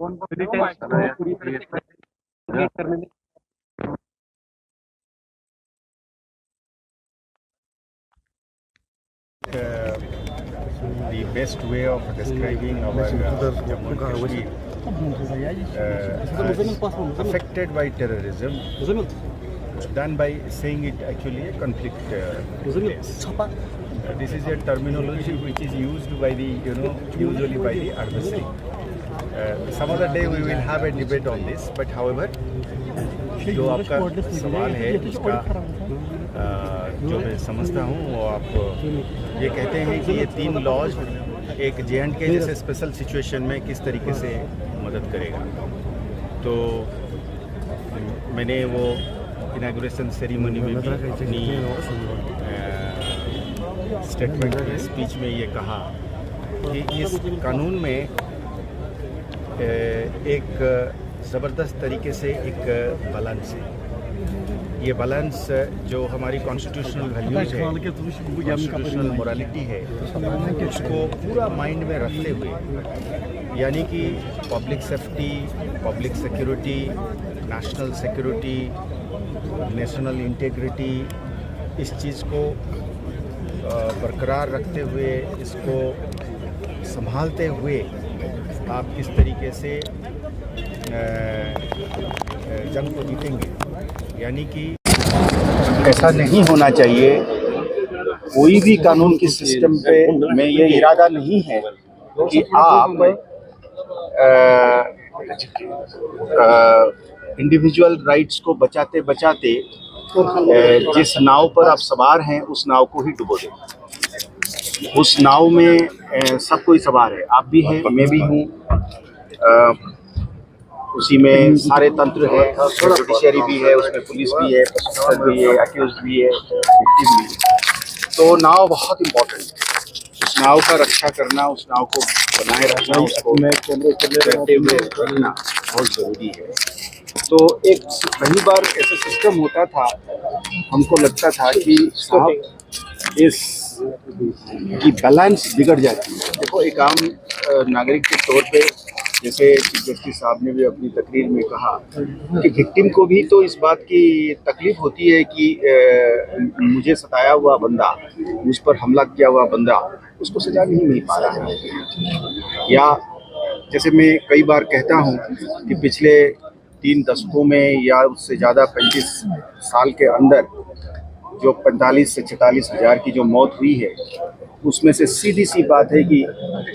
Details को पूरी तरह से क्रिएट करने में the best way of describing our Jammu and Kashmir affected by terrorism done by saying it actually a conflict place. This is a terminology which is used by the usually by the adversary. Some other day we will have a debate on this, but however जो आपका सवाल है उसका जो मैं समझता हूँ वो आप ये कहते हैं कि ये 3 लॉज एक J&K जैसे स्पेशल सिचुएशन में किस तरीके से मदद करेगा। तो मैंने वो इनागुरेशन सेरेमनी में भी अपनी स्टेटमेंट में स्पीच में ये कहा कि इस कानून में एक ज़बरदस्त तरीके से एक बैलेंस है। ये बैलेंस जो हमारी कॉन्स्टिट्यूशनल वैल्यूज है, कॉन्स्टिट्यूशनल मोरालिटी है, उसको पूरा माइंड में रखते हुए, यानी कि public safety, public security, national security, national integrity, इस चीज़ को बरकरार रखते हुए, इसको संभालते हुए आप किस तरीके से जंग को जीतेंगे। यानी कि ऐसा नहीं होना चाहिए, कोई भी कानून की सिस्टम पे में ये इरादा नहीं है कि आप इंडिविजुअल राइट्स को बचाते बचाते जिस नाव पर आप सवार हैं उस नाव को ही डुबो दें। उस नाव में सब कोई सवार है, आप भी हैं, मैं भी हूँ, उसी में सारे तंत्र है, जुडिशरी भी है, उसमें पुलिस भी है, प्रोसिक्यूटर भी है, अक्यूज्ड भी है, विक्टिम भी है। तो नाव बहुत इम्पोर्टेंट है, उस नाव का रक्षा करना, उस नाव को बनाए रखना, उसको रहते हुए रखना बहुत ज़रूरी है। तो एक कई बार ऐसा सिस्टम होता था, हमको लगता था कि साहब इस की बैलेंस बिगड़ जाती है। देखो, एक आम नागरिक के तौर पे, जैसे चीफ जस्टिस साहब ने भी अपनी तकरीर में कहा कि विक्टिम को भी तो इस बात की तकलीफ होती है कि मुझे सताया हुआ बंदा, मुझ पर हमला किया हुआ बंदा, उसको सजा नहीं मिल पा रहा है। या जैसे मैं कई बार कहता हूँ कि पिछले 3 दशकों में या उससे ज़्यादा 35 साल के अंदर जो 45 से 46 हज़ार की जो मौत हुई है, उसमें से सीधी सी बात है कि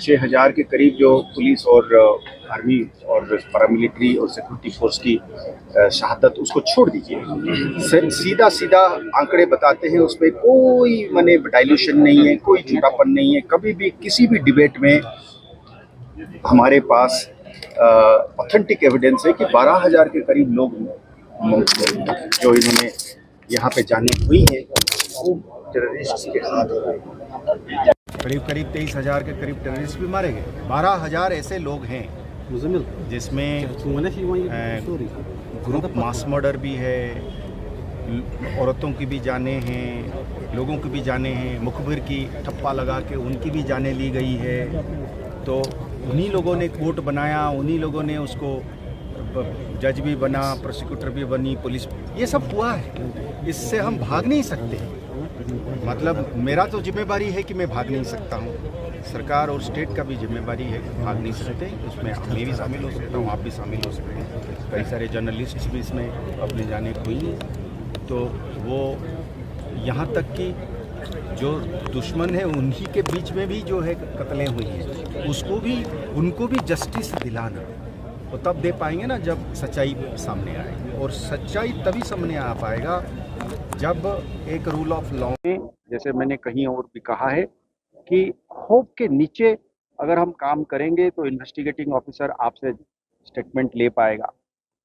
6,000 के करीब जो पुलिस और आर्मी और पैरामिलिट्री और सिक्योरिटी फोर्स की शहादत, उसको छोड़ दीजिए। सीधा सीधा आंकड़े बताते हैं, उसमें कोई माने डाइल्यूशन नहीं है, कोई झूठापन नहीं है। कभी भी किसी भी डिबेट में हमारे पास ऑथेंटिक एविडेंस है कि 12,000 के करीब लोग जो इन्होंने यहाँ पे जाने हुई है वो टेररिस्ट के हाथ में। करीब 23,000 के करीब टेररिस्ट भी मारे गए। 12,000 ऐसे लोग हैं जिसमें ग्रुप मास मर्डर भी है, औरतों की भी जानें हैं, लोगों की भी जानें हैं, मुखबिर की ठप्पा लगा के उनकी भी जानें ली गई है। तो उन्हीं लोगों ने कोर्ट बनाया, उन्हीं लोगों ने उसको जज भी बना, प्रोसिक्यूटर भी बनी, पुलिस, ये सब हुआ है। इससे हम भाग नहीं सकते। मतलब मेरा तो जिम्मेदारी है कि मैं भाग नहीं सकता हूँ, सरकार और स्टेट का भी जिम्मेदारी है कि भाग नहीं सकते। उसमें मैं भी शामिल हो सकता हूँ, आप भी शामिल हो सकते हैं, कई सारे जर्नलिस्ट्स भी इसमें अपने जाने हुई हैं। तो वो यहाँ तक कि जो दुश्मन है उन्हीं के बीच में भी जो है कत्लें हुई हैं, उसको भी, उनको भी जस्टिस दिलाना, तो तब दे पाएंगे ना जब सच्चाई सामने आएगी। और सच्चाई तभी सामने आ पाएगा जब एक रूल ऑफ लॉ में, जैसे मैंने कहीं और भी कहा है कि खौफ के नीचे अगर हम काम करेंगे तो इन्वेस्टिगेटिंग ऑफिसर आपसे स्टेटमेंट ले पाएगा,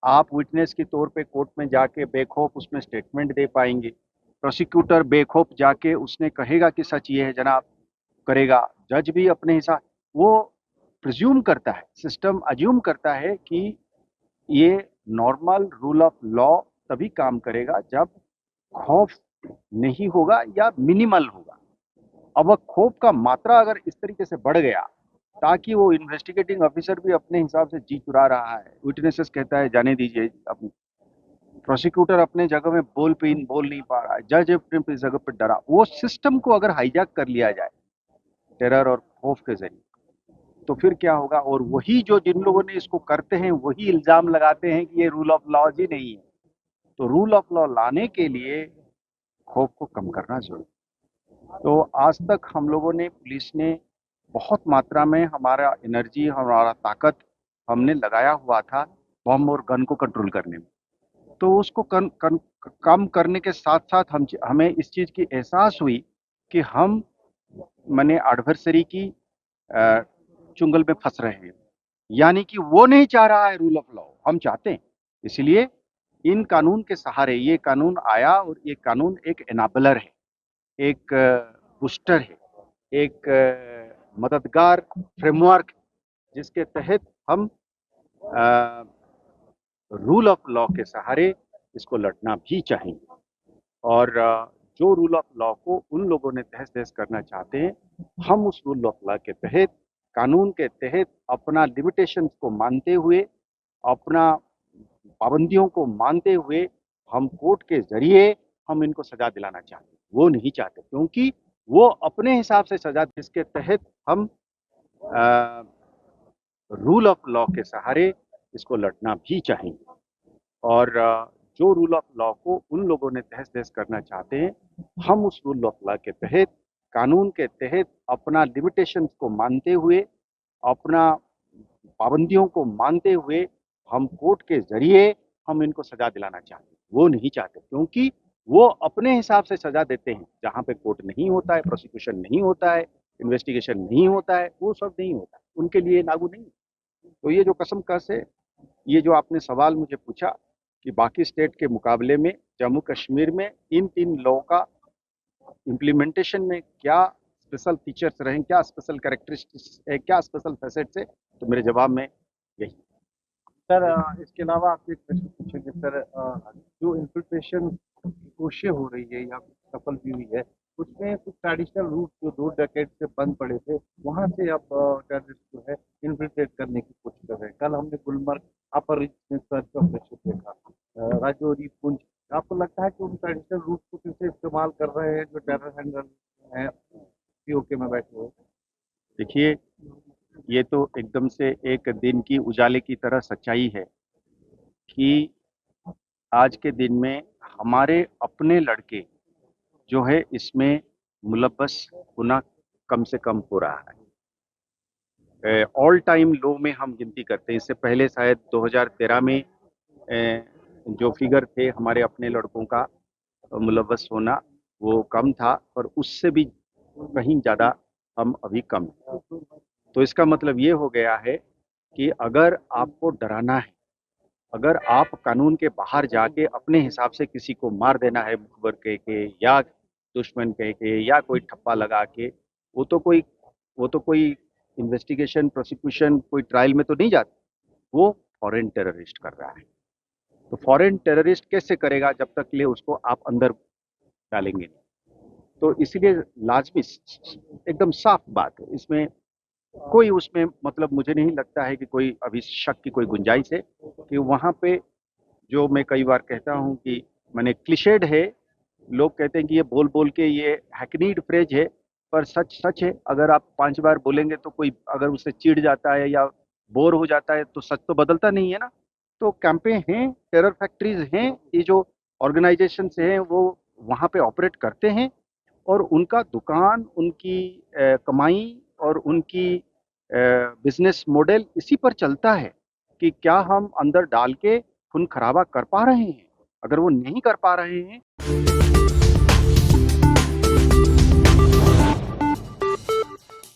आप विटनेस के तौर पे कोर्ट में जाके बेखौफ उसमें स्टेटमेंट दे पाएंगे, प्रोसिक्यूटर बेखौफ जाके उसने कहेगा कि सच ये है जनाब, करेगा, जज भी अपने हिसाब, वो प्रिज्यूम करता है, सिस्टम अज्यूम करता है कि ये नॉर्मल रूल ऑफ लॉ तभी काम करेगा जब खौफ नहीं होगा या मिनिमल होगा। अब वह खौफ का मात्रा अगर इस तरीके से बढ़ गया ताकि वो इन्वेस्टिगेटिंग ऑफिसर भी अपने हिसाब से जी चुरा रहा है, विटनेसेस कहता है जाने दीजिए, अपनी प्रोसिक्यूटर अपने जगह में बोल नहीं पा रहा है, जज अपने जगह पर डरा। वो सिस्टम को अगर हाईजैक कर लिया जाए टेरर और खौफ के जरिए, तो फिर क्या होगा? और वही जो जिन लोगों ने इसको करते हैं वही इल्जाम लगाते हैं कि ये रूल ऑफ लॉ ही नहीं है। तो रूल ऑफ लॉ लाने के लिए खौफ को कम करना जरूरी। तो आज तक हम लोगों ने, पुलिस ने बहुत मात्रा में हमारा एनर्जी, हमारा ताकत हमने लगाया हुआ था बम और गन को कंट्रोल करने में। तो उसको कम करने के साथ साथ हमें इस चीज़ की एहसास हुई कि हम माने एडवर्सरी की चुंगल में फंस रहे हैं, यानी कि वो नहीं चाह रहा है रूल ऑफ लॉ, हम चाहते हैं। इसलिए इन कानून के सहारे ये कानून आया, और ये कानून एक एनाबलर है, एक बूस्टर है, एक मददगार फ्रेमवर्क, जिसके तहत हम रूल ऑफ लॉ के सहारे इसको लड़ना भी चाहिए। और जो रूल ऑफ लॉ को उन लोगों ने तहस नहस करना चाहते हैं, हम उस रूल ऑफ लॉ के तहत, कानून के तहत अपना लिमिटेशंस को मानते हुए, अपना पाबंदियों को मानते हुए हम कोर्ट के जरिए हम इनको सजा दिलाना चाहते हैं। वो नहीं चाहते, क्योंकि वो अपने हिसाब से सजा, जिसके तहत हम रूल ऑफ लॉ के सहारे इसको लड़ना भी चाहिए। और जो रूल ऑफ लॉ को उन लोगों ने तहस नहस करना चाहते हैं, हम उस रूल ऑफ लॉ के तहत, कानून के तहत अपना लिमिटेशंस को मानते हुए, अपना पाबंदियों को मानते हुए हम कोर्ट के जरिए हम इनको सजा दिलाना चाहते हैं। वो नहीं चाहते, क्योंकि वो अपने हिसाब से सजा देते हैं। जहाँ पे कोर्ट नहीं होता है, प्रोसिक्यूशन नहीं होता है, इन्वेस्टिगेशन नहीं होता है, वो सब नहीं होता है, उनके लिए लागू नहीं। तो ये जो कसमकस है, ये जो आपने सवाल मुझे पूछा कि बाकी स्टेट के मुकाबले में जम्मू कश्मीर में इन 3 लॉ का इम्प्लीमेंटेशन में क्या स्पेशल फीचर्स रहे, क्या स्पेशल कैरेक्टरिस्टिक्स है, क्या स्पेशल फैसेट्स है, तो मेरे जवाब में यही। सर इसके अलावा आपसे एक प्रश्न पूछेंगे सर, जो इन्फिल्ट्रेशन की कोशिशें हो रही है या सफल भी हुई है, उसमें कुछ ट्रेडिशनल रूट जो 2 डेकेड से बंद पड़े थे, वहाँ से अब टेररिस्ट जो है इन्फिल्ट्रेट करने की कोशिश कर रहे हैं। कल हमने गुलमर्ग अपर रीच में सर्च ऑपरेशन देखा, राजौरी, पुंछ। आपको लगता है कि उन ट्रेडिशनल रूट को फिर से इस्तेमाल कर रहे हैं जो टेरर हैंडलर हैं पीओके में बैठे हुए? देखिए, ये तो एकदम से एक दिन की उजाले की तरह सच्चाई है कि आज के दिन में हमारे अपने लड़के जो है इसमें मुलव्वस होना कम से कम हो रहा है। ऑल टाइम लो में हम गिनती करते हैं। इससे पहले शायद 2013 में जो फिगर थे हमारे अपने लड़कों का मुलव्वस होना, वो कम था, पर उससे भी कहीं ज़्यादा हम अभी कम हैं। तो इसका मतलब ये हो गया है कि अगर आपको डराना है, अगर आप कानून के बाहर जाके अपने हिसाब से किसी को मार देना है, मुखबर कह के या दुश्मन कह के या कोई ठप्पा लगा के, वो तो कोई इन्वेस्टिगेशन, प्रोसिक्यूशन, कोई ट्रायल में तो नहीं जाता। वो फॉरेन टेररिस्ट कर रहा है। तो फॉरेन टेररिस्ट कैसे करेगा जब तक ले उसको आप अंदर डालेंगे? तो इसलिए लाजमी, एकदम साफ बात है, इसमें कोई उसमें मतलब मुझे नहीं लगता है कि कोई अभी शक की कोई गुंजाइश है कि वहाँ पे, जो मैं कई बार कहता हूँ कि मैंने क्लिशेड है, लोग कहते हैं कि ये बोल बोल के ये हैकनीड फ्रेज है, पर सच सच है। अगर आप 5 बार बोलेंगे तो कोई अगर उससे चिढ़ जाता है या बोर हो जाता है, तो सच तो बदलता नहीं है ना। तो कैंपे हैं, टेरर फैक्ट्रीज हैं, ये जो ऑर्गेनाइजेशन हैं वो वहाँ पे ऑपरेट करते हैं, और उनका दुकान, उनकी कमाई और उनकी बिजनेस मॉडल इसी पर चलता है कि क्या हम अंदर डाल के खून खराबा कर पा रहे हैं। अगर वो नहीं कर पा रहे हैं